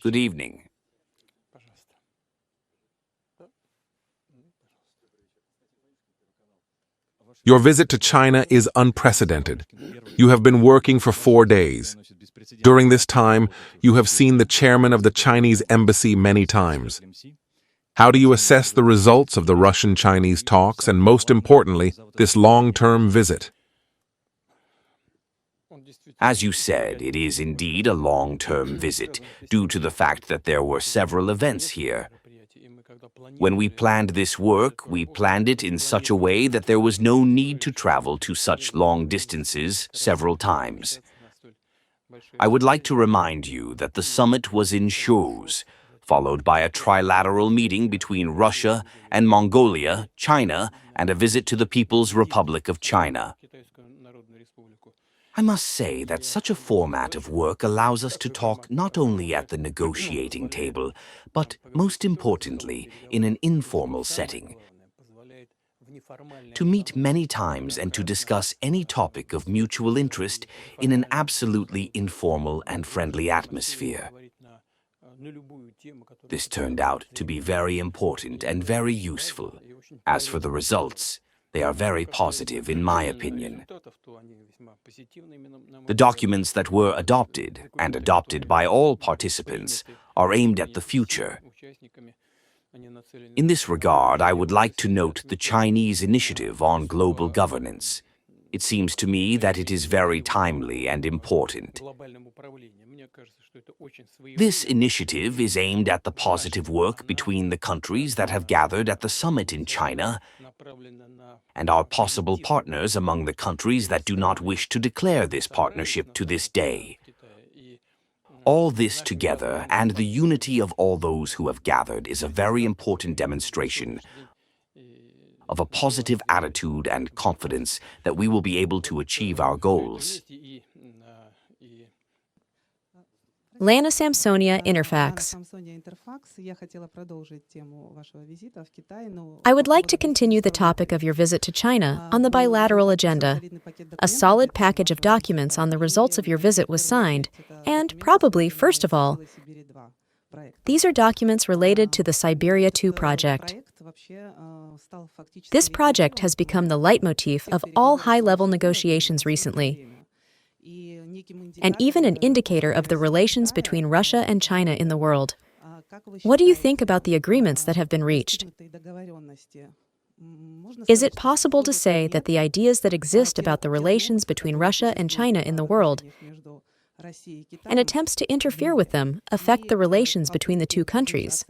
Good evening. Your visit to China is unprecedented. You have been working for 4 days. During this time, you have seen the chairman of the Chinese embassy many times. How do you assess the results of the Russian-Chinese talks and, most importantly, this long-term visit? As you said, it is indeed a long-term visit, due to the fact that there were several events here. When we planned this work, we planned it in such a way that there was no need to travel to such long distances several times. I would like to remind you that the summit was in Shows, followed by a trilateral meeting between Russia and Mongolia, China, and a visit to the People's Republic of China. I must say that such a format of work allows us to talk not only at the negotiating table, but, most importantly, in an informal setting. To meet many times and to discuss any topic of mutual interest in an absolutely informal and friendly atmosphere. This turned out to be very important and very useful. As for the results, they are very positive in my opinion. The documents that were adopted, and adopted by all participants, are aimed at the future. In this regard, I would like to note the Chinese initiative on global governance. It seems to me that it is very timely and important. This initiative is aimed at the positive work between the countries that have gathered at the summit in China and our possible partners among the countries that do not wish to declare this partnership to this day. All this together and the unity of all those who have gathered is a very important demonstration of a positive attitude and confidence that we will be able to achieve our goals. Lana Samsonia, Interfax. I would like to continue the topic of your visit to China on the bilateral agenda. A solid package of documents on the results of your visit was signed, and probably, first of all, these are documents related to the Siberia 2 project. This project has become the leitmotif of all high-level negotiations recently, and even an indicator of the relations between Russia and China in the world. What do you think about the agreements that have been reached? Is it possible to say that the ideas that exist about the relations between Russia and China in the world and attempts to interfere with them affect the relations between the two countries?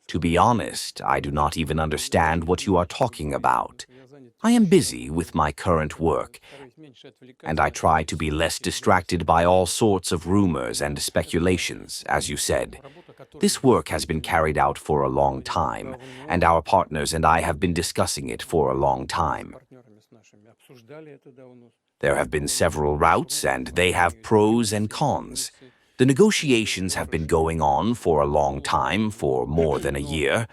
To be honest, I do not even understand what you are talking about. I am busy with my current work, and I try to be less distracted by all sorts of rumors and speculations, as you said. This work has been carried out for a long time, and our partners and I have been discussing it for a long time. There have been several routes, and they have pros and cons. The negotiations have been going on for a long time, for more than a year.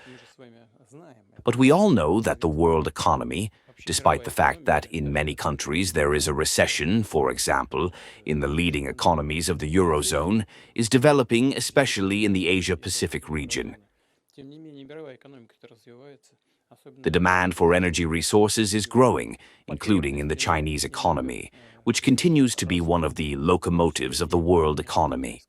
But we all know that the world economy, despite the fact that in many countries there is a recession, for example, in the leading economies of the Eurozone, is developing, especially in the Asia-Pacific region. The demand for energy resources is growing, including in the Chinese economy, which continues to be one of the locomotives of the world economy.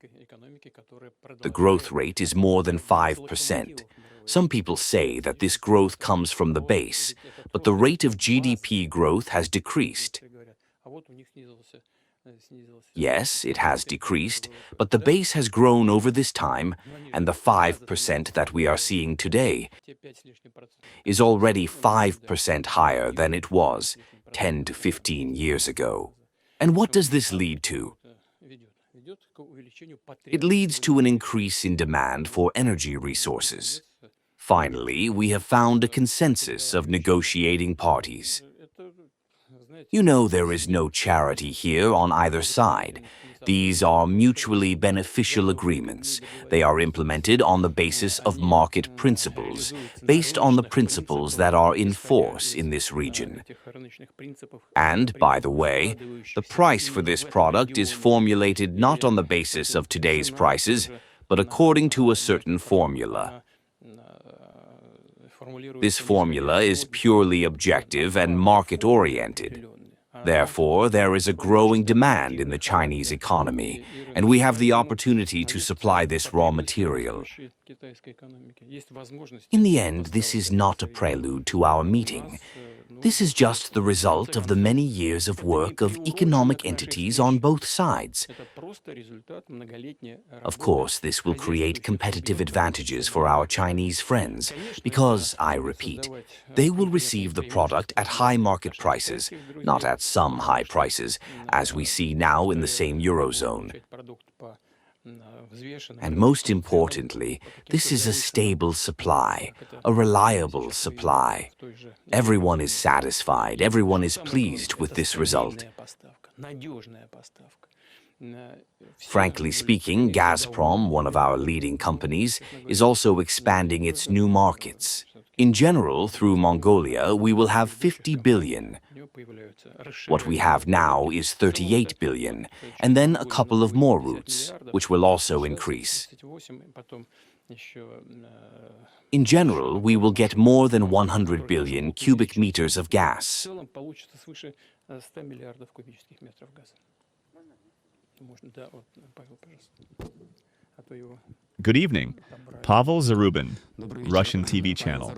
The growth rate is more than 5%. Some people say that this growth comes from the base, but the rate of GDP growth has decreased. Yes, it has decreased, but the base has grown over this time, and the 5% that we are seeing today is already 5% higher than it was 10 to 15 years ago. And what does this lead to? It leads to an increase in demand for energy resources. Finally, we have found a consensus of negotiating parties. You know, there is no charity here on either side. These are mutually beneficial agreements. They are implemented on the basis of market principles, based on the principles that are in force in this region. And, by the way, the price for this product is formulated not on the basis of today's prices, but according to a certain formula. This formula is purely objective and market-oriented. Therefore, there is a growing demand in the Chinese economy, and we have the opportunity to supply this raw material. In the end, this is not a prelude to our meeting. This is just the result of the many years of work of economic entities on both sides. Of course, this will create competitive advantages for our Chinese friends because, I repeat, they will receive the product at high market prices, not at some high prices, as we see now in the same Eurozone. And most importantly, this is a stable supply, a reliable supply. Everyone is satisfied, everyone is pleased with this result. Frankly speaking, Gazprom, one of our leading companies, is also expanding its new markets. In general, through Mongolia, we will have 50 billion. What we have now is 38 billion, and then a couple of more routes, which will also increase. In general, we will get more than 100 billion cubic meters of gas. Good evening. Pavel Zarubin, Russian TV channel.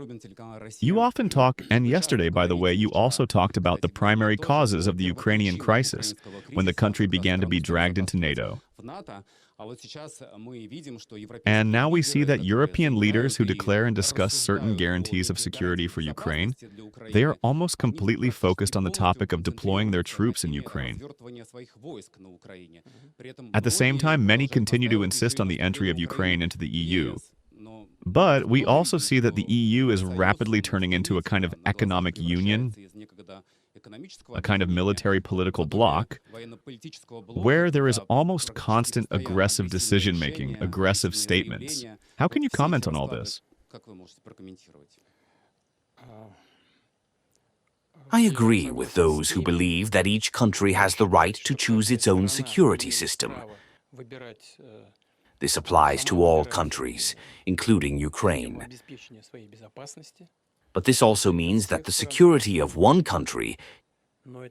You often talk, and yesterday, by the way, you also talked about the primary causes of the Ukrainian crisis when the country began to be dragged into NATO. And now we see that European leaders who declare and discuss certain guarantees of security for Ukraine, they are almost completely focused on the topic of deploying their troops in Ukraine. At the same time, many continue to insist on the entry of Ukraine into the EU. But we also see that the EU is rapidly turning into a kind of economic union, a kind of military political bloc, where there is almost constant aggressive decision-making, aggressive statements. How can you comment on all this? I agree with those who believe that each country has the right to choose its own security system. This applies to all countries, including Ukraine. But this also means that the security of one country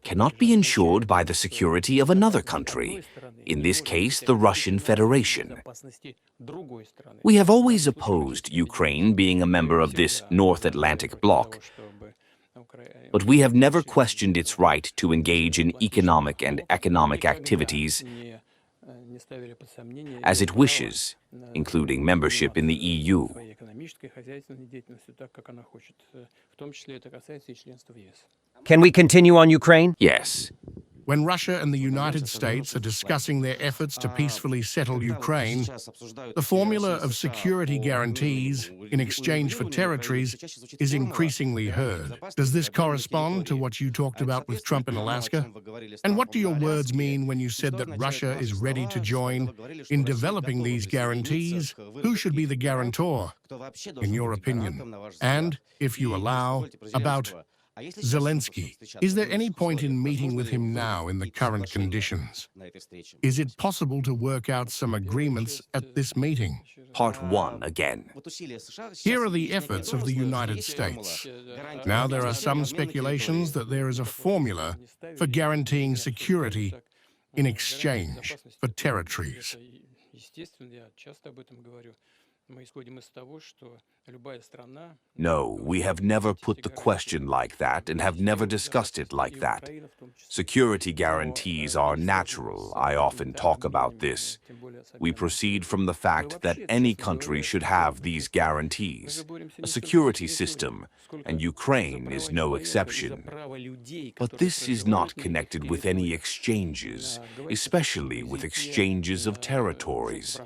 cannot be ensured by the security of another country, in this case, the Russian Federation. We have always opposed Ukraine being a member of this North Atlantic bloc, but we have never questioned its right to engage in economic and economic activities as it wishes, including membership in the EU. Can we continue on Ukraine? Yes. When Russia and the United States are discussing their efforts to peacefully settle Ukraine, the formula of security guarantees in exchange for territories is increasingly heard. Does this correspond to what you talked about with Trump in Alaska? And what do your words mean when you said that Russia is ready to join in developing these guarantees? Who should be the guarantor, in your opinion? And, if you allow, about Zelensky. Is there any point in meeting with him now in the current conditions? Is it possible to work out some agreements at this meeting? Part 1 again. Here are the efforts of the United States. Now there are some speculations that there is a formula for guaranteeing security in exchange for territories. No, we have never put the question like that and have never discussed it like that. Security guarantees are natural. I often talk about this. We proceed from the fact that any country should have these guarantees, a security system, and Ukraine is no exception. But this is not connected with any exchanges, especially with exchanges of territories.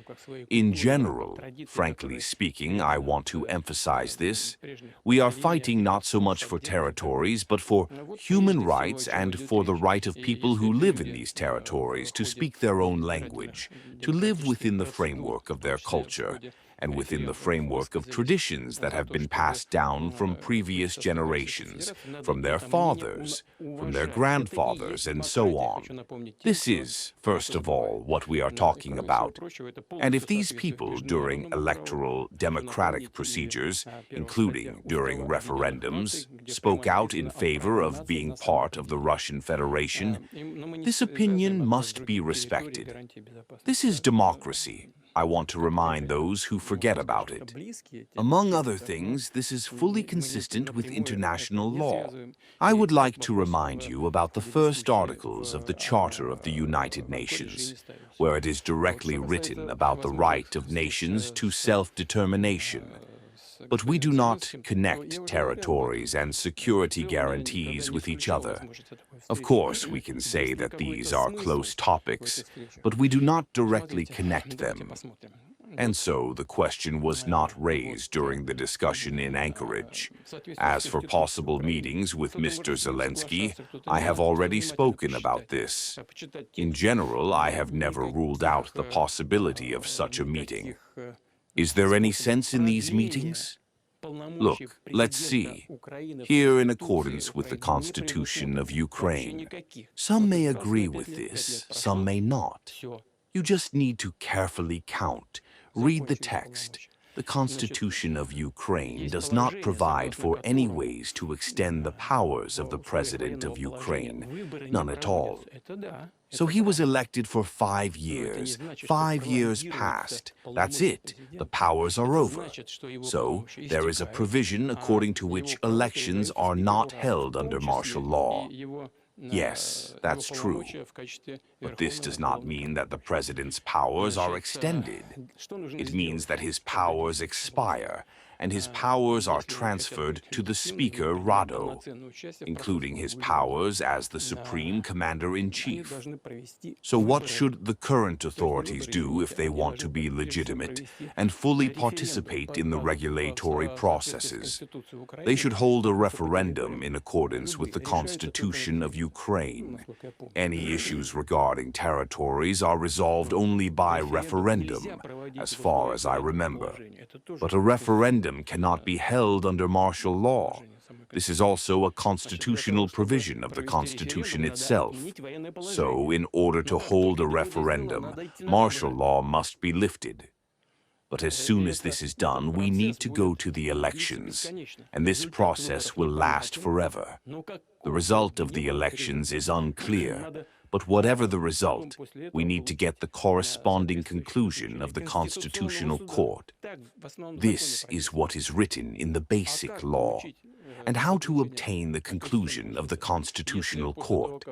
In general, frankly speaking, I want to emphasize this, we are fighting not so much for territories, but for human rights and for the right of people who live in these territories to speak their own language, to live within the framework of their culture, and within the framework of traditions that have been passed down from previous generations, from their fathers, from their grandfathers, and so on. This is, first of all, what we are talking about. And if these people, during electoral democratic procedures, including during referendums, spoke out in favor of being part of the Russian Federation, this opinion must be respected. This is democracy. I want to remind those who forget about it. Among other things, this is fully consistent with international law. I would like to remind you about the first articles of the Charter of the United Nations, where it is directly written about the right of nations to self-determination. But we do not connect territories and security guarantees with each other. Of course, we can say that these are close topics, but we do not directly connect them. And so the question was not raised during the discussion in Anchorage. As for possible meetings with Mr. Zelensky, I have already spoken about this. In general, I have never ruled out the possibility of such a meeting. Is there any sense in these meetings? Look, let's see. Here, in accordance with the Constitution of Ukraine, some may agree with this, some may not. You just need to carefully count. Read the text. The Constitution of Ukraine does not provide for any ways to extend the powers of the President of Ukraine, none at all. So he was elected for 5 years. 5 years passed. That's it. The powers are over. So there is a provision according to which elections are not held under martial law. Yes, that's true. But this does not mean that the president's powers are extended. It means that his powers expire, and his powers are transferred to the Speaker Rado, including his powers as the Supreme Commander-in-Chief. So what should the current authorities do if they want to be legitimate and fully participate in the regulatory processes? They should hold a referendum in accordance with the Constitution of Ukraine. Any issues regarding territories are resolved only by referendum, as far as I remember. But a referendum cannot be held under martial law. This is also a constitutional provision of the Constitution itself. So, in order to hold a referendum, martial law must be lifted. But as soon as this is done, we need to go to the elections, and this process will last forever. The result of the elections is unclear, but whatever the result, we need to get the corresponding conclusion of the Constitutional Court. This is what is written in the basic law. And how to obtain the conclusion of the Constitutional Court?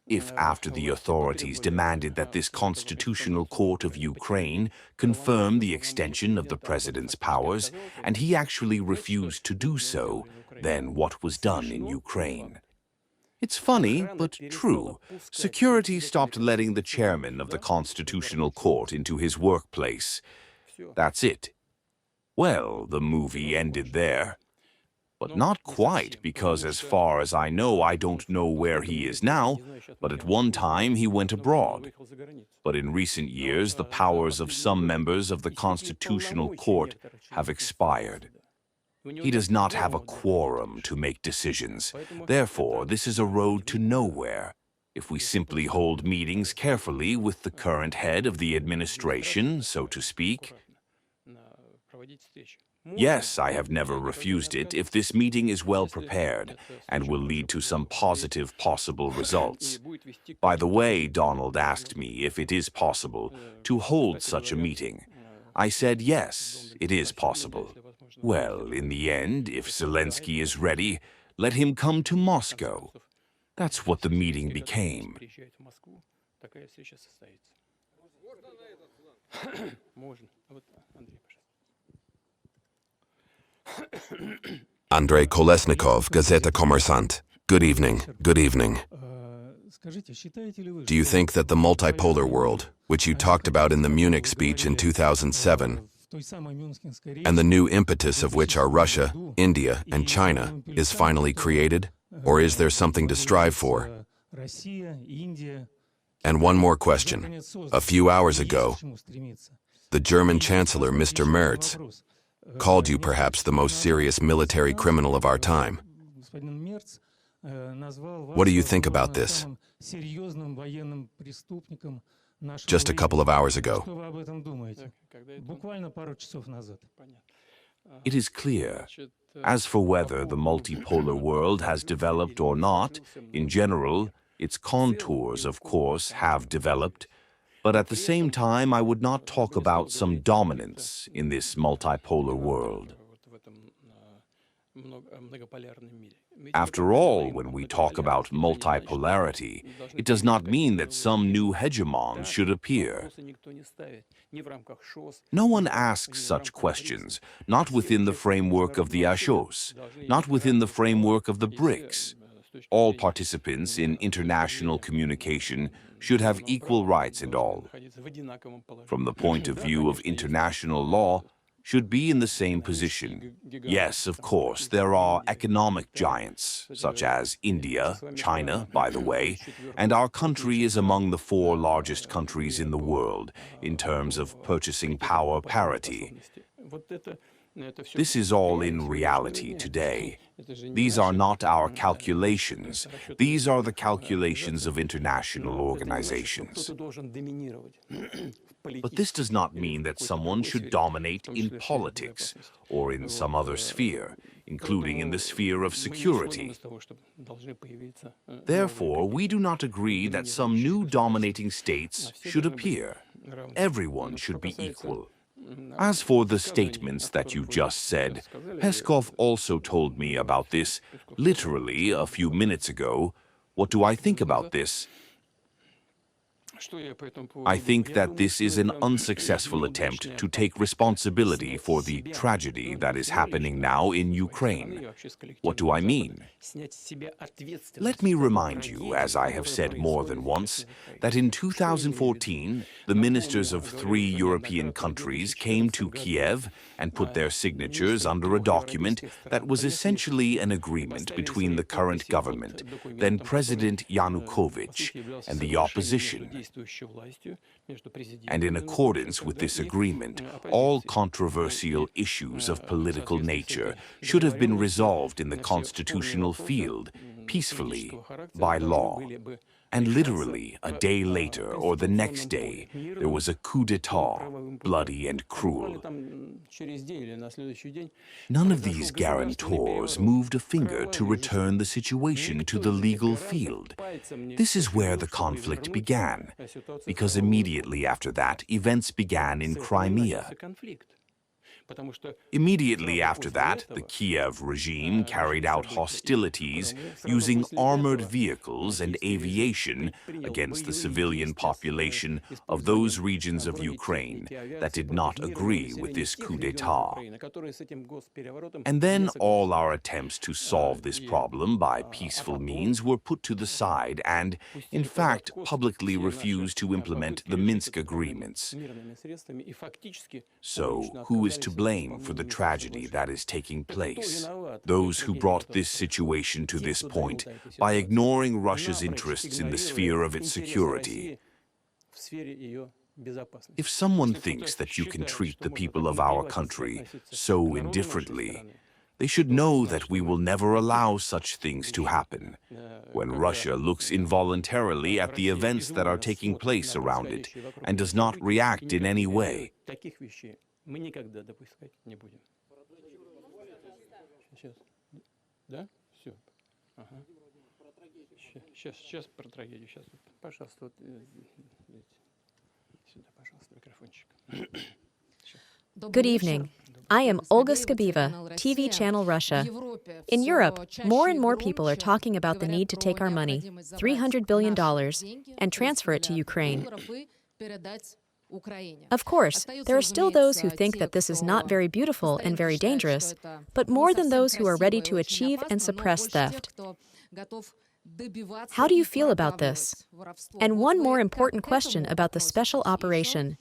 If after the authorities demanded that this Constitutional Court of Ukraine confirm the extension of the president's powers, and he actually refused to do so, then what was done in Ukraine? It's funny, but true. Security stopped letting the chairman of the Constitutional Court into his workplace. That's it. Well, the movie ended there. But not quite, because as far as I know, I don't know where he is now, but at one time he went abroad. But in recent years, the powers of some members of the Constitutional Court have expired. He does not have a quorum to make decisions. Therefore, this is a road to nowhere. If we simply hold meetings carefully with the current head of the administration, so to speak. Yes, I have never refused it if this meeting is well prepared and will lead to some positive possible results. By the way, Donald asked me if it is possible to hold such a meeting. I said yes, it is possible. Well, in the end, if Zelensky is ready, let him come to Moscow. That's what the meeting became. Andrei Kolesnikov, Gazeta Kommersant. Good evening. Good evening. Do you think that the multipolar world, which you talked about in the Munich speech in 2007, and the new impetus of which are Russia, India, and China, is finally created? Or is there something to strive for? And one more question. A few hours ago, the German Chancellor, Mr. Merz, called you perhaps the most serious military criminal of our time. What do you think about this? Just a couple of hours ago. It is clear. As for whether the multipolar world has developed or not, in general, its contours, of course, have developed, but at the same time, I would not talk about some dominance in this multipolar world. After all, when we talk about multipolarity, it does not mean that some new hegemons should appear. No one asks such questions, not within the framework of the ASHOS, not within the framework of the BRICS. All participants in international communication should have equal rights and all. From the point of view of international law, should be in the same position. Yes, of course, there are economic giants, such as India, China, by the way, and our country is among the 4 largest countries in the world in terms of purchasing power parity. This is all in reality today. These are not our calculations. These are the calculations of international organizations. But this does not mean that someone should dominate in politics or in some other sphere, including in the sphere of security. Therefore, we do not agree that some new dominating states should appear. Everyone should be equal. As for the statements that you just said, Peskov also told me about this literally a few minutes ago. What do I think about this? I think that this is an unsuccessful attempt to take responsibility for the tragedy that is happening now in Ukraine. What do I mean? Let me remind you, as I have said more than once, that in 2014, the ministers of 3 European countries came to Kiev and put their signatures under a document that was essentially an agreement between the current government, then President Yanukovych, and the opposition. And in accordance with this agreement, all controversial issues of political nature should have been resolved in the constitutional field, peacefully, by law. And literally, a day later or the next day, there was a coup d'etat, bloody and cruel. None of these guarantors moved a finger to return the situation to the legal field. This is where the conflict began, because immediately after that, events began in Crimea. Immediately after that, the Kiev regime carried out hostilities using armored vehicles and aviation against the civilian population of those regions of Ukraine that did not agree with this coup d'etat. And then all our attempts to solve this problem by peaceful means were put to the side and, in fact, publicly refused to implement the Minsk agreements. So, who is to blame for the tragedy that is taking place? Those who brought this situation to this point by ignoring Russia's interests in the sphere of its security. If someone thinks that you can treat the people of our country so indifferently, they should know that we will never allow such things to happen. When Russia looks involuntarily at the events that are taking place around it and does not react in any way. Good evening. I am Olga Skabiva, TV channel Russia. In Europe, more and more people are talking about the need to take our money, $300 billion, and transfer it to Ukraine. Of course, there are still those who think that this is not very beautiful and very dangerous, but more than those who are ready to achieve and suppress theft. How do you feel about this? And one more important question about the special operation.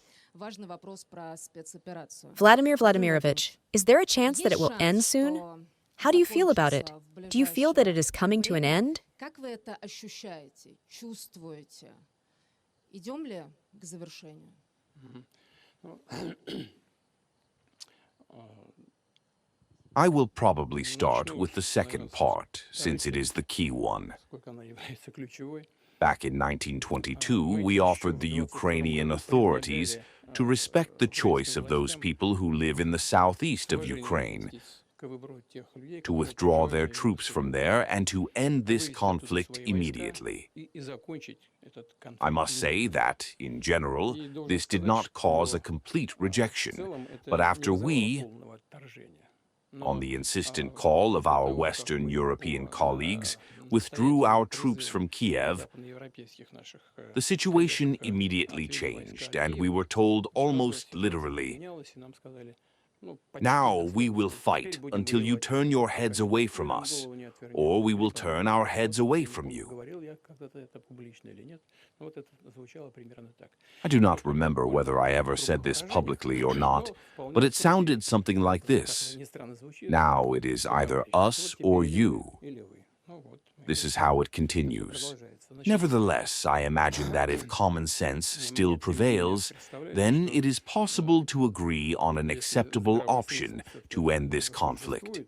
Vladimir Vladimirovich, is there a chance that it will end soon? How do you feel about it? Do you feel that it is coming to an end? I will probably start with the second part, since it is the key one. Back in 1922, we offered the Ukrainian authorities to respect the choice of those people who live in the southeast of Ukraine, to withdraw their troops from there and to end this conflict immediately. I must say that, in general, this did not cause a complete rejection, but after we, on the insistent call of our Western European colleagues, withdrew our troops from Kiev, the situation immediately changed, and we were told almost literally, "Now we will fight until you turn your heads away from us, or we will turn our heads away from you." I do not remember whether I ever said this publicly or not, but it sounded something like this: "Now it is either us or you." This is how it continues. Nevertheless, I imagine that if common sense still prevails, then it is possible to agree on an acceptable option to end this conflict.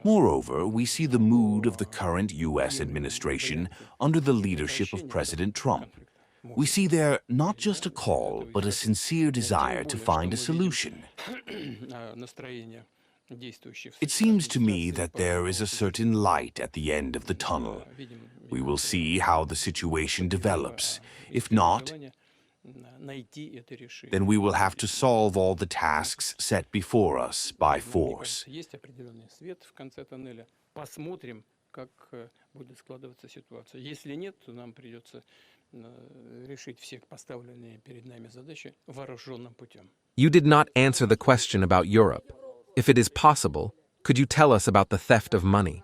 Moreover, we see the mood of the current U.S. administration under the leadership of President Trump. We see there not just a call, but a sincere desire to find a solution. It seems to me that there is a certain light at the end of the tunnel. We will see how the situation develops. If not, then we will have to solve all the tasks set before us by force. You did not answer the question about Europe. If it is possible, could you tell us about the theft of money?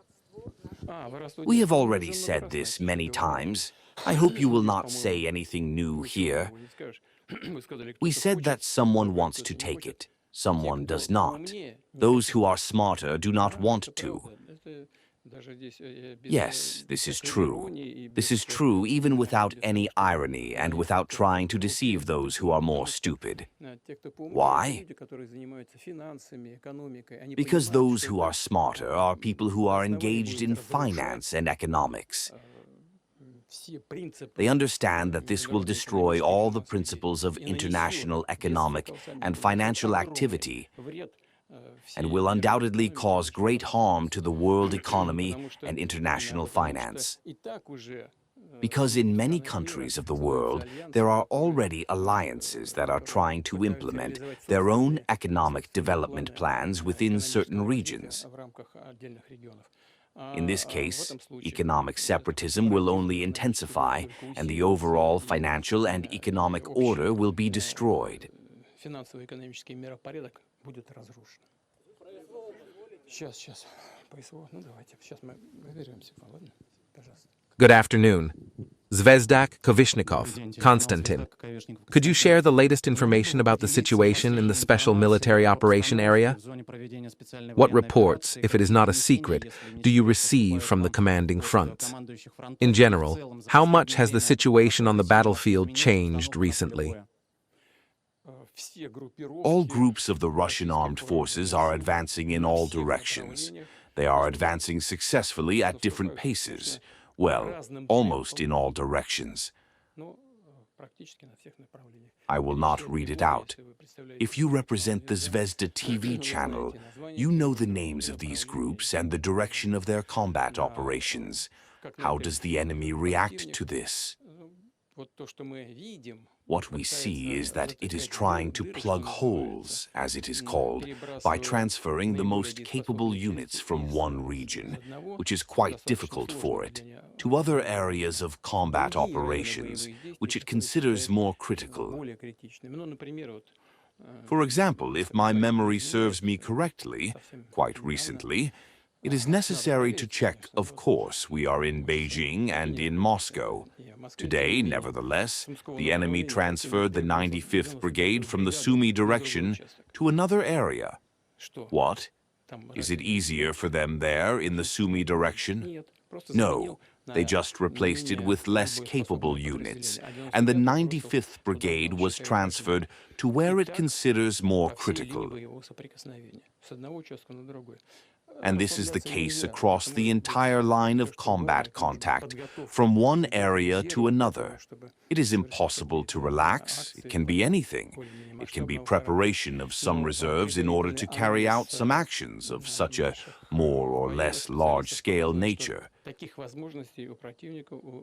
We have already said this many times. I hope you will not say anything new here. We said that someone wants to take it. Someone does not. Those who are smarter do not want to. Yes, this is true. This is true even without any irony and without trying to deceive those who are more stupid. Why? Because those who are smarter are people who are engaged in finance and economics. They understand that this will destroy all the principles of international economic and financial activity and will undoubtedly cause great harm to the world economy and international finance. Because in many countries of the world, there are already alliances that are trying to implement their own economic development plans within certain regions. In this case, economic separatism will only intensify, and the overall financial and economic order will be destroyed. Good afternoon. Zvezdak Kovishnikov, Konstantin. Could you share the latest information about the situation in the special military operation area? What reports, if it is not a secret, do you receive from the commanding fronts? In general, how much has the situation on the battlefield changed recently? All groups of the Russian armed forces are advancing in all directions. They are advancing successfully at different paces. Well, almost in all directions. I will not read it out. If you represent the Zvezda TV channel, you know the names of these groups and the direction of their combat operations. How does the enemy react to this? What we see is that it is trying to plug holes, as it is called, by transferring the most capable units from one region, which is quite difficult for it, to other areas of combat operations, which it considers more critical. For example, if my memory serves me correctly, quite recently, it is necessary to check, of course, we are in Beijing and in Moscow. Today, nevertheless, the enemy transferred the 95th Brigade from the Sumy direction to another area. What? Is it easier for them there in the Sumy direction? No, they just replaced it with less capable units, and the 95th Brigade was transferred to where it considers more critical. And this is the case across the entire line of combat contact, from one area to another. It is impossible to relax. It can be anything. It can be preparation of some reserves in order to carry out some actions of such a more or less large-scale nature.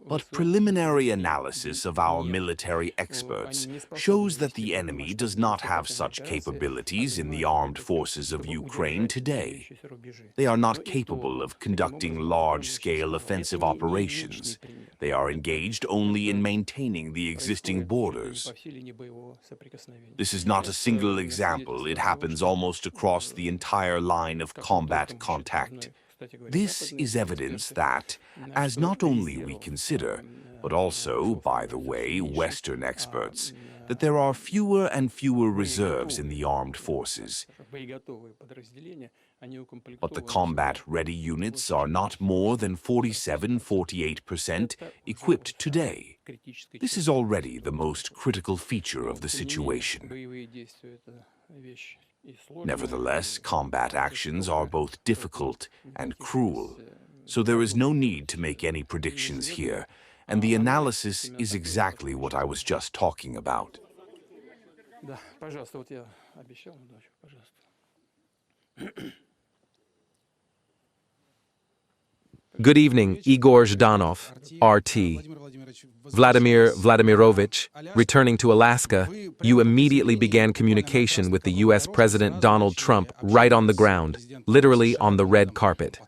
But preliminary analysis of our military experts shows that the enemy does not have such capabilities in the armed forces of Ukraine today. They are not capable of conducting large-scale offensive operations. They are engaged only in maintaining the existing borders. This is not a single example. It happens almost across the entire line of combat contact. This is evidence that, as not only we consider, but also, by the way, Western experts, that there are fewer and fewer reserves in the armed forces. But the combat-ready units are not more than 47–48% equipped today. This is already the most critical feature of the situation. Nevertheless, combat actions are both difficult and cruel, so there is no need to make any predictions here, and the analysis is exactly what I was just talking about. Good evening, Igor Zhdanov, RT. Vladimir Vladimirovich, returning to Alaska, you immediately began communication with the U.S. President Donald Trump right on the ground, literally on the red carpet.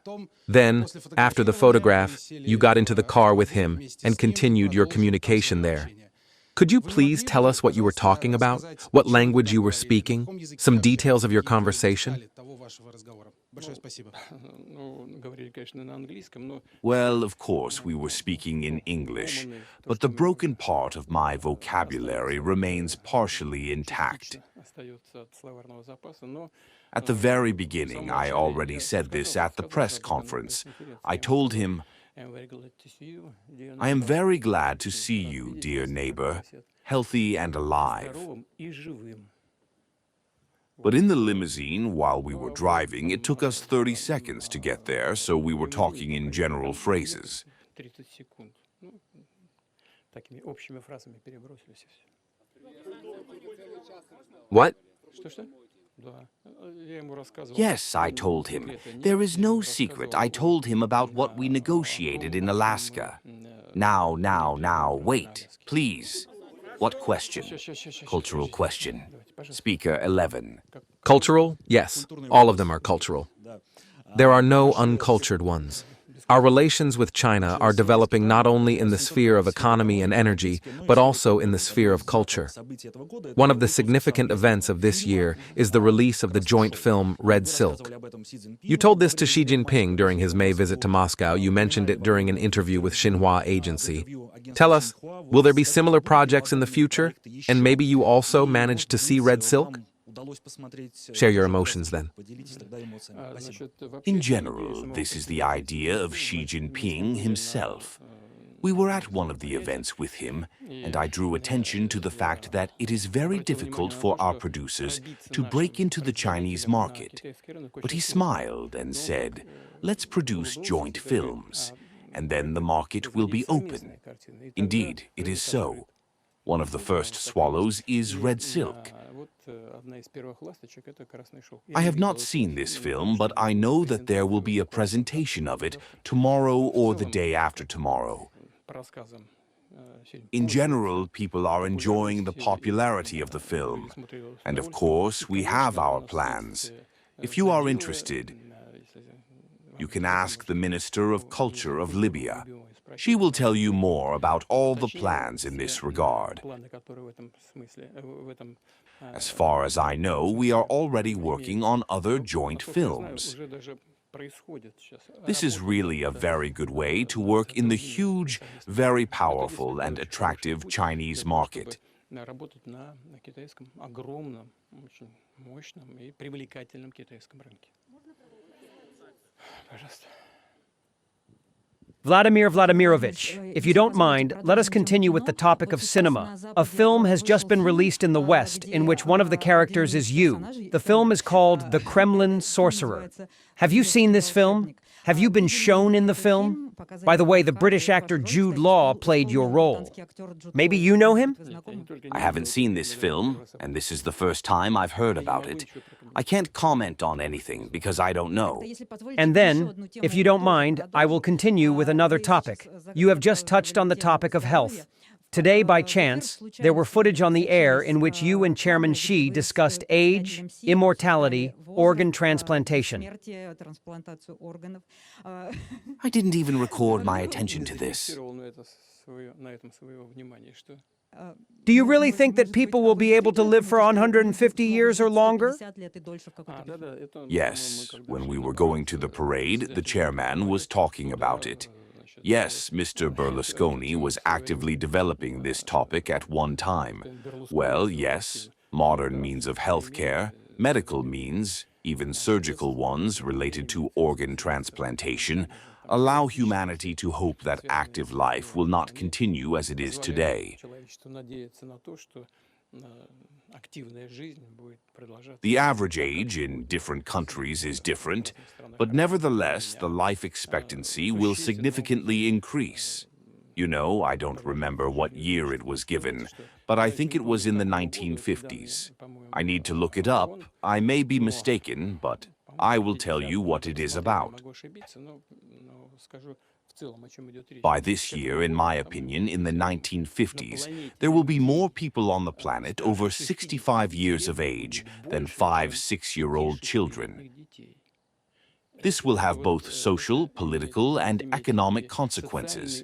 Then, after the photograph, you got into the car with him and continued your communication there. Could you please tell us what you were talking about? What language you were speaking? Some details of your conversation? Well, of course, we were speaking in English, but the broken part of my vocabulary remains partially intact. At the very beginning, I already said this at the press conference. I told him, "I am very glad to see you, dear neighbor, healthy and alive." But in the limousine, while we were driving, it took us 30 seconds to get there, so we were talking in general phrases. What? Yes, I told him. There is no secret. I told him about what we negotiated in Alaska. Now, wait, please. What question? Cultural question. Speaker 11. Cultural? Yes, all of them are cultural. There are no uncultured ones. Our relations with China are developing not only in the sphere of economy and energy, but also in the sphere of culture. One of the significant events of this year is the release of the joint film Red Silk. You told this to Xi Jinping during his May visit to Moscow. You mentioned it during an interview with Xinhua Agency. Tell us, will there be similar projects in the future? And maybe you also managed to see Red Silk? Share your emotions then. In general, this is the idea of Xi Jinping himself. We were at one of the events with him, and I drew attention to the fact that it is very difficult for our producers to break into the Chinese market. But he smiled and said, "Let's produce joint films, and then the market will be open." Indeed, it is so. One of the first swallows is Red Silk. I have not seen this film, but I know that there will be a presentation of it tomorrow or the day after tomorrow. In general, people are enjoying the popularity of the film. And of course, we have our plans. If you are interested, you can ask the Minister of Culture of Libya. She will tell you more about all the plans in this regard. As far as I know, we are already working on other joint films. This is really a very good way to work in the huge, very powerful and attractive Chinese market. Vladimir Vladimirovich, if you don't mind, let us continue with the topic of cinema. A film has just been released in the West in which one of the characters is you. The film is called The Kremlin Sorcerer. Have you seen this film? Have you been shown in the film? By the way, the British actor Jude Law played your role. Maybe you know him? I haven't seen this film, and this is the first time I've heard about it. I can't comment on anything because I don't know. And then, if you don't mind, I will continue with another topic. You have just touched on the topic of health. Today, by chance, there were footage on the air in which you and Chairman Xi discussed age, immortality, organ transplantation. I didn't even record my attention to this. Do you really think that people will be able to live for 150 years or longer? Yes, when we were going to the parade, the chairman was talking about it. Yes, Mr. Berlusconi was actively developing this topic at one time. Well, yes, modern means of healthcare, medical means, even surgical ones related to organ transplantation, allow humanity to hope that active life will not continue as it is today. The average age in different countries is different, but nevertheless, the life expectancy will significantly increase. You know, I don't remember what year it was given, but I think it was in the 1950s. I need to look it up. I may be mistaken, but I will tell you what it is about. By this year, in my opinion, in the 1950s, there will be more people on the planet over 65 years of age than 5-6-year-old children. This will have both social, political, and economic consequences.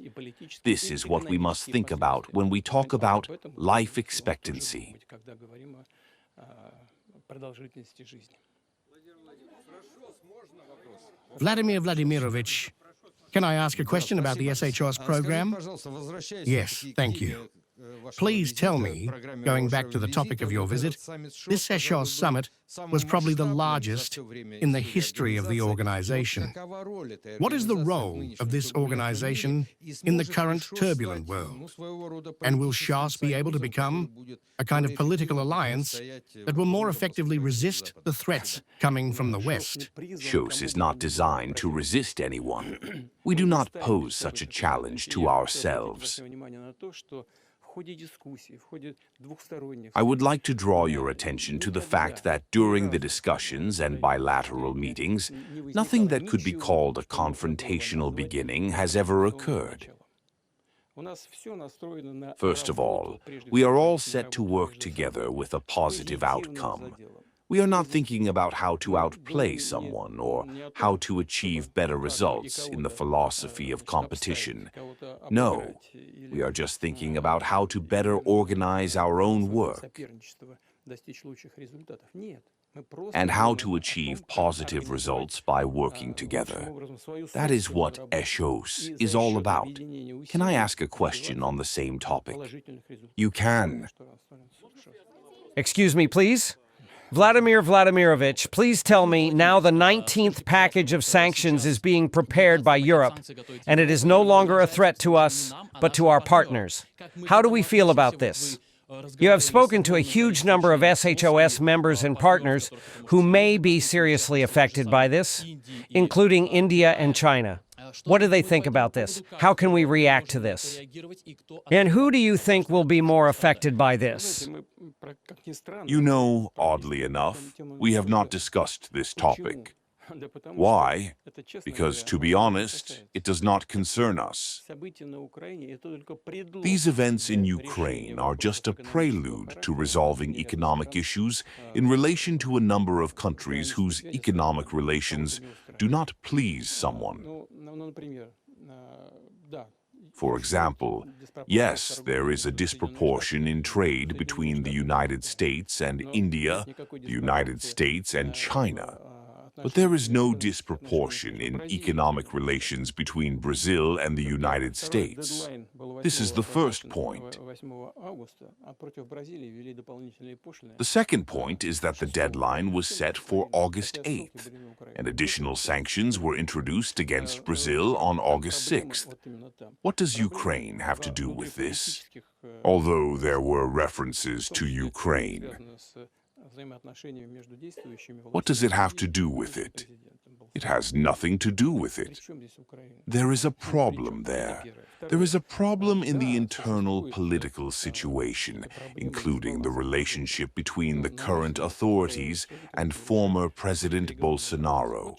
This is what we must think about when we talk about life expectancy. Vladimir Vladimirovich, can I ask a question about the SHOS program? Yes, thank you. Please tell me, going back to the topic of your visit, this SHOS summit was probably the largest in the history of the organization. What is the role of this organization in the current turbulent world? And will SHOS be able to become a kind of political alliance that will more effectively resist the threats coming from the West? SHOS is not designed to resist anyone. We do not pose such a challenge to ourselves. I would like to draw your attention to the fact that during the discussions and bilateral meetings, nothing that could be called a confrontational beginning has ever occurred. First of all, we are all set to work together with a positive outcome. We are not thinking about how to outplay someone or how to achieve better results in the philosophy of competition. No, we are just thinking about how to better organize our own work and how to achieve positive results by working together. That is what SHOS is all about. Can I ask a question on the same topic? You can. Excuse me, please? Vladimir Vladimirovich, please tell me now the 19th package of sanctions is being prepared by Europe, and it is no longer a threat to us, but to our partners. How do we feel about this? You have spoken to a huge number of SHOS members and partners who may be seriously affected by this, including India and China. What do they think about this? How can we react to this? And who do you think will be more affected by this? You know, oddly enough, we have not discussed this topic. Why? Because, to be honest, it does not concern us. These events in Ukraine are just a prelude to resolving economic issues in relation to a number of countries whose economic relations do not please someone. For example, yes, there is a disproportion in trade between the United States and India, the United States and China. But there is no disproportion in economic relations between Brazil and the United States. This is the first point. The second point is that the deadline was set for August 8th, and additional sanctions were introduced against Brazil on August 6th. What does Ukraine have to do with this? Although there were references to Ukraine. What does it have to do with it? It has nothing to do with it. There is a problem there. There is a problem in the internal political situation, including the relationship between the current authorities and former President Bolsonaro.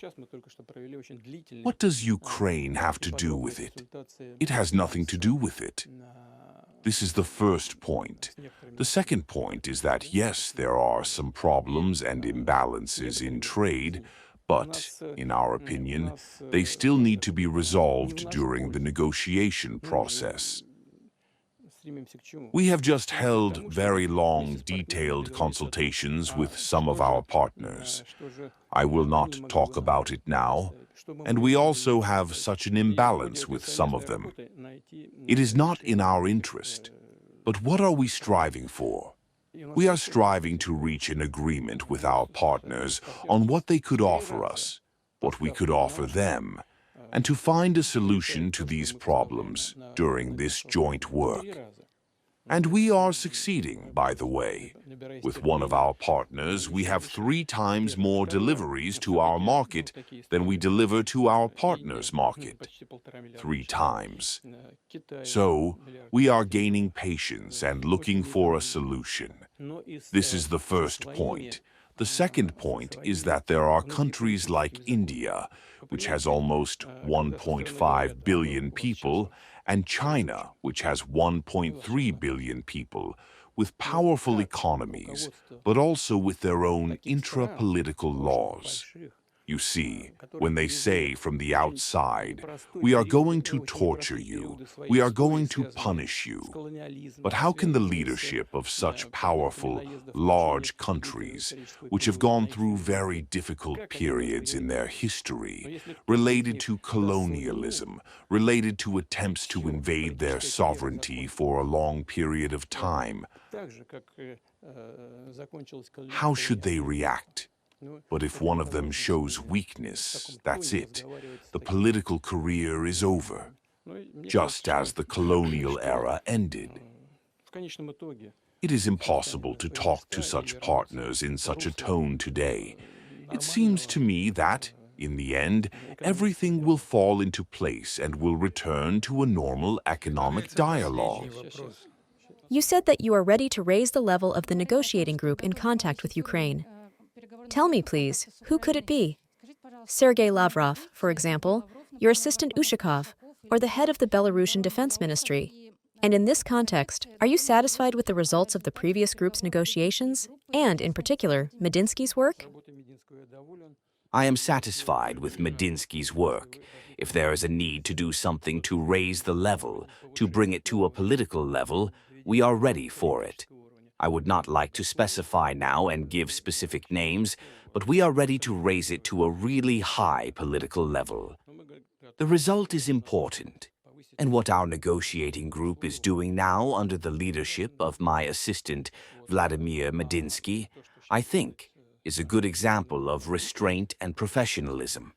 What does Ukraine have to do with it? It has nothing to do with it. This is the first point. The second point is that, yes, there are some problems and imbalances in trade, but, in our opinion, they still need to be resolved during the negotiation process. We have just held very long, detailed consultations with some of our partners. I will not talk about it now. And we also have such an imbalance with some of them. It is not in our interest. But what are we striving for? We are striving to reach an agreement with our partners on what they could offer us, what we could offer them, and to find a solution to these problems during this joint work. And we are succeeding, by the way. With one of our partners, we have 3 times more deliveries to our market than we deliver to our partner's market. 3 times. So, we are gaining patience and looking for a solution. This is the first point. The second point is that there are countries like India, which has almost 1.5 billion people, and China, which has 1.3 billion people, with powerful economies, but also with their own intra-political laws. You see, when they say from the outside, we are going to torture you, we are going to punish you. But how can the leadership of such powerful, large countries, which have gone through very difficult periods in their history, related to colonialism, related to attempts to invade their sovereignty for a long period of time, how should they react? But if one of them shows weakness, that's it. The political career is over, just as the colonial era ended. It is impossible to talk to such partners in such a tone today. It seems to me that, in the end, everything will fall into place and will return to a normal economic dialogue. You said that you are ready to raise the level of the negotiating group in contact with Ukraine. Tell me, please, who could it be? Sergei Lavrov, for example, your assistant Ushakov, or the head of the Belarusian Defense Ministry. And in this context, are you satisfied with the results of the previous group's negotiations, and, in particular, Medinsky's work? I am satisfied with Medinsky's work. If there is a need to do something to raise the level, to bring it to a political level, we are ready for it. I would not like to specify now and give specific names, but we are ready to raise it to a really high political level. The result is important, and what our negotiating group is doing now under the leadership of my assistant, Vladimir Medinsky, I think, is a good example of restraint and professionalism.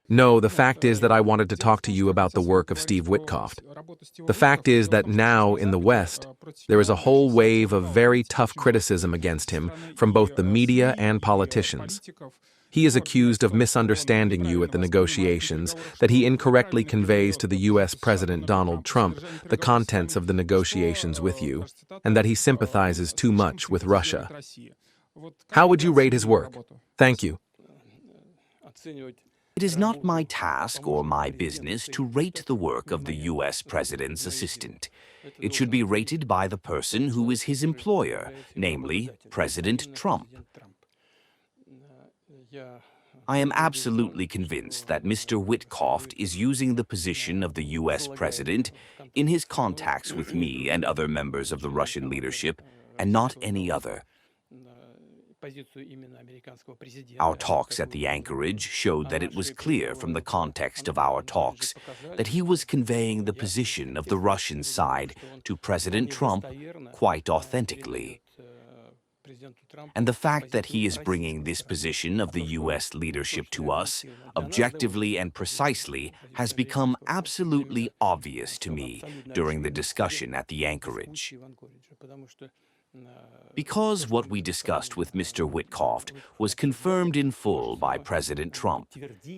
No, the fact is that I wanted to talk to you about the work of Steve Witkoff. The fact is that now, in the West, there is a whole wave of very tough criticism against him from both the media and politicians. He is accused of misunderstanding you at the negotiations, that he incorrectly conveys to the U.S. President Donald Trump the contents of the negotiations with you, and that he sympathizes too much with Russia. How would you rate his work? Thank you. It is not my task or my business to rate the work of the U.S. President's assistant. It should be rated by the person who is his employer, namely President Trump. I am absolutely convinced that Mr. Witkoff is using the position of the U.S. President in his contacts with me and other members of the Russian leadership, and not any other. Our talks at the anchorage showed that it was clear from the context of our talks that he was conveying the position of the Russian side to President Trump quite authentically. And the fact that he is bringing this position of the U.S. leadership to us, objectively and precisely, has become absolutely obvious to me during the discussion at the anchorage. Because what we discussed with Mr. Witkoff was confirmed in full by President Trump,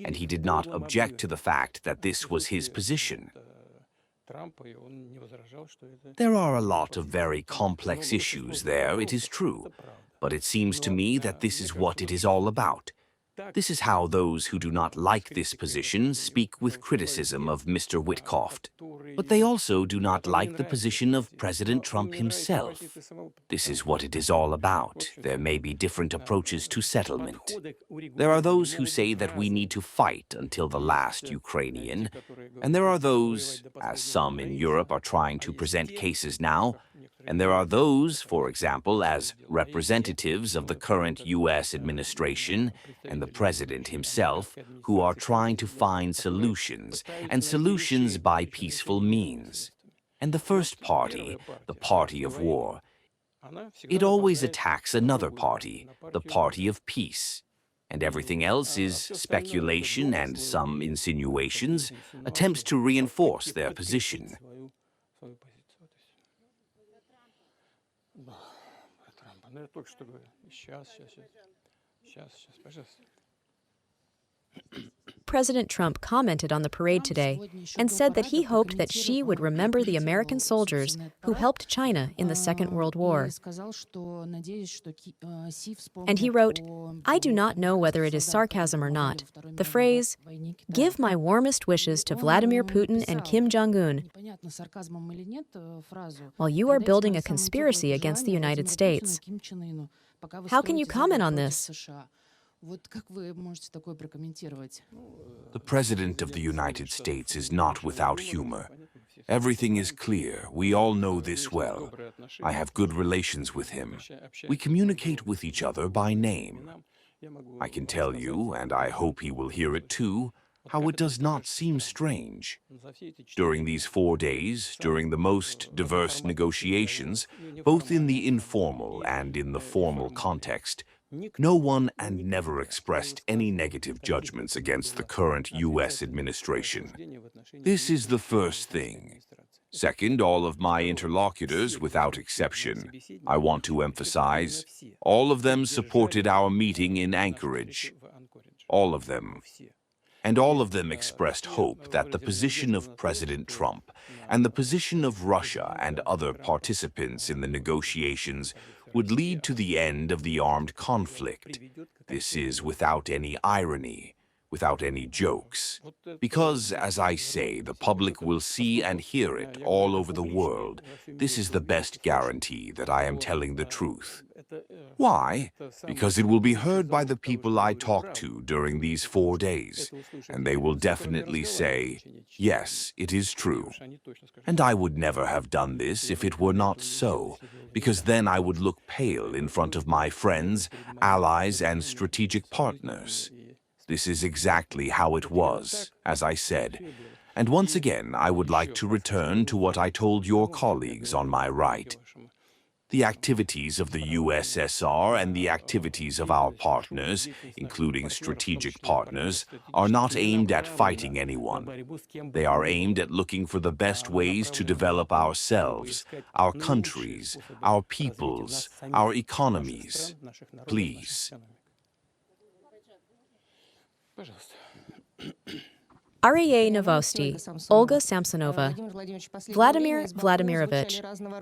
and he did not object to the fact that this was his position. There are a lot of very complex issues there, it is true, but it seems to me that this is what it is all about. This is how those who do not like this position speak with criticism of Mr. Witkoff. But they also do not like the position of President Trump himself. This is what it is all about. There may be different approaches to settlement. There are those who say that we need to fight until the last Ukrainian, and there are those, as some in Europe are trying to present cases now, and there are those, for example, as representatives of the current U.S. administration and the President himself, who are trying to find solutions, and solutions by peaceful means. And the first party, the party of war, it always attacks another party, the party of peace. And everything else is speculation and some insinuations, attempts to reinforce their position. President Trump commented on the parade today and said that he hoped that Xi would remember the American soldiers who helped China in the Second World War. And he wrote, "I do not know whether it is sarcasm or not. The phrase, 'Give my warmest wishes to Vladimir Putin and Kim Jong-un,' while you are building a conspiracy against the United States. How can you comment on this?" The President of the United States is not without humor. Everything is clear. We all know this well. I have good relations with him. We communicate with each other by name. I can tell you, and I hope he will hear it too, how it does not seem strange. During these 4 days, during the most diverse negotiations, both in the informal and in the formal context, no one and never expressed any negative judgments against the current U.S. administration. This is the first thing. Second, all of my interlocutors, without exception, I want to emphasize, all of them supported our meeting in Anchorage. All of them. And all of them expressed hope that the position of President Trump and the position of Russia and other participants in the negotiations would lead to the end of the armed conflict. This is without any irony, without any jokes. Because, as I say, the public will see and hear it all over the world. This is the best guarantee that I am telling the truth. Why? Because it will be heard by the people I talk to during these 4 days, and they will definitely say, yes, it is true. And I would never have done this if it were not so, because then I would look pale in front of my friends, allies, and strategic partners. This is exactly how it was, as I said. And once again, I would like to return to what I told your colleagues on my right. The activities of the USSR and the activities of our partners, including strategic partners, are not aimed at fighting anyone. They are aimed at looking for the best ways to develop ourselves, our countries, our peoples, our economies. Please. Ariye Novosti, Olga Samsonova, Vladimir Vladimirovich.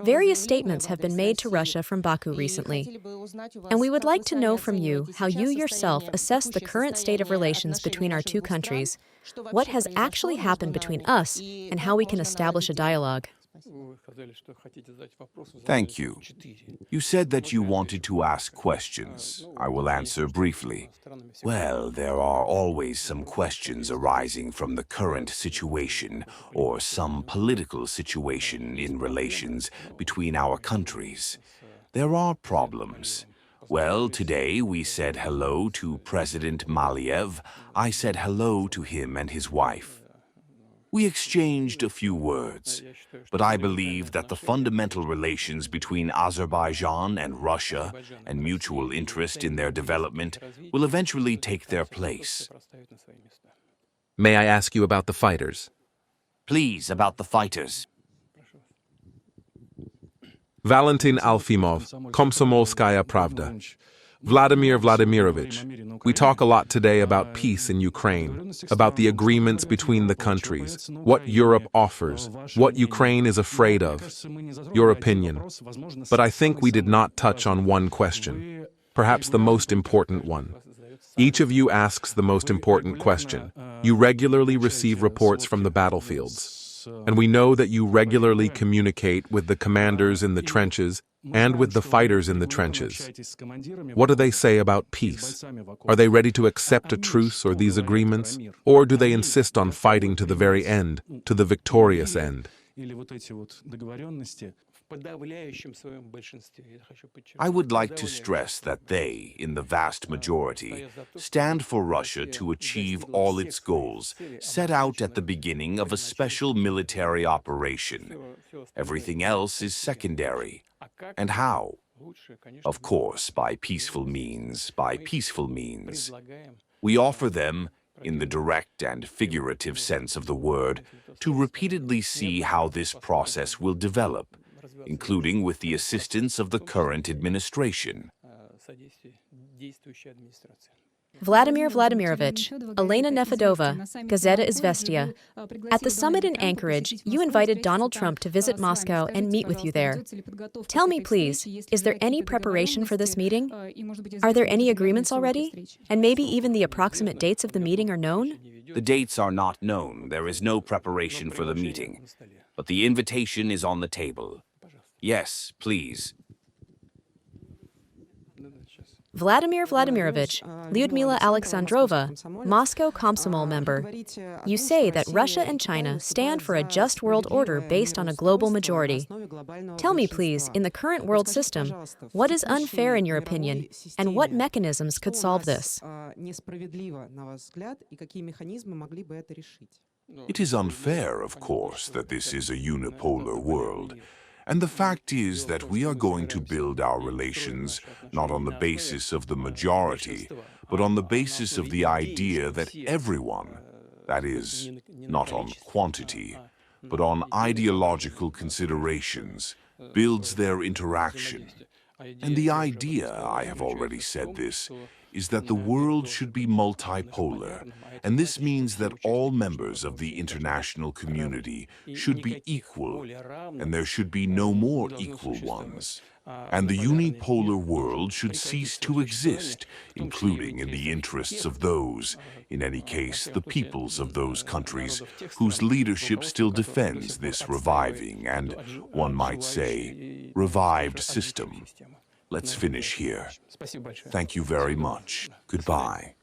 Various statements have been made to Russia from Baku recently, and we would like to know from you how you yourself assess the current state of relations between our two countries, what has actually happened between us, and how we can establish a dialogue. Thank you. You said that you wanted to ask questions. I will answer briefly. Well, there are always some questions arising from the current situation or some political situation in relations between our countries. There are problems. Well, today we said hello to President Maliev. I said hello to him and his wife. We exchanged a few words, but I believe that the fundamental relations between Azerbaijan and Russia and mutual interest in their development will eventually take their place. May I ask you about the fighters? Please, about the fighters. Valentin Alfimov, Komsomolskaya Pravda. Vladimir Vladimirovich, we talk a lot today about peace in Ukraine, about the agreements between the countries, what Europe offers, what Ukraine is afraid of, your opinion. But I think we did not touch on one question, perhaps the most important one. Each of you asks the most important question. You regularly receive reports from the battlefields, and we know that you regularly communicate with the commanders in the trenches and with the fighters in the trenches. What do they say about peace? Are they ready to accept a truce or these agreements? Or do they insist on fighting to the very end, to the victorious end? I would like to stress that they, in the vast majority, stand for Russia to achieve all its goals set out at the beginning of a special military operation. Everything else is secondary. And how? Of course, by peaceful means, by peaceful means. We offer them, in the direct and figurative sense of the word, to repeatedly see how this process will develop, including with the assistance of the current administration. Vladimir Vladimirovich, Elena Nefedova, Gazeta Izvestia. At the summit in Anchorage, you invited Donald Trump to visit Moscow and meet with you there. Tell me, please, is there any preparation for this meeting? Are there any agreements already? And maybe even the approximate dates of the meeting are known? The dates are not known. There is no preparation for the meeting. But the invitation is on the table. Yes, please. Vladimir Vladimirovich, Lyudmila Alexandrova, Moscow Komsomol member. You say that Russia and China stand for a just world order based on a global majority. Tell me, please, in the current world system, what is unfair in your opinion, and what mechanisms could solve this? It is unfair, of course, that this is a unipolar world. And the fact is that we are going to build our relations not on the basis of the majority, but on the basis of the idea that everyone, that is, not on quantity, but on ideological considerations, builds their interaction. And the idea, I have already said this, is that the world should be multipolar, and this means that all members of the international community should be equal, and there should be no more equal ones. And the unipolar world should cease to exist, including in the interests of those, in any case, the peoples of those countries whose leadership still defends this reviving and, one might say, revived system. Let's finish here. Thank you very much. Goodbye.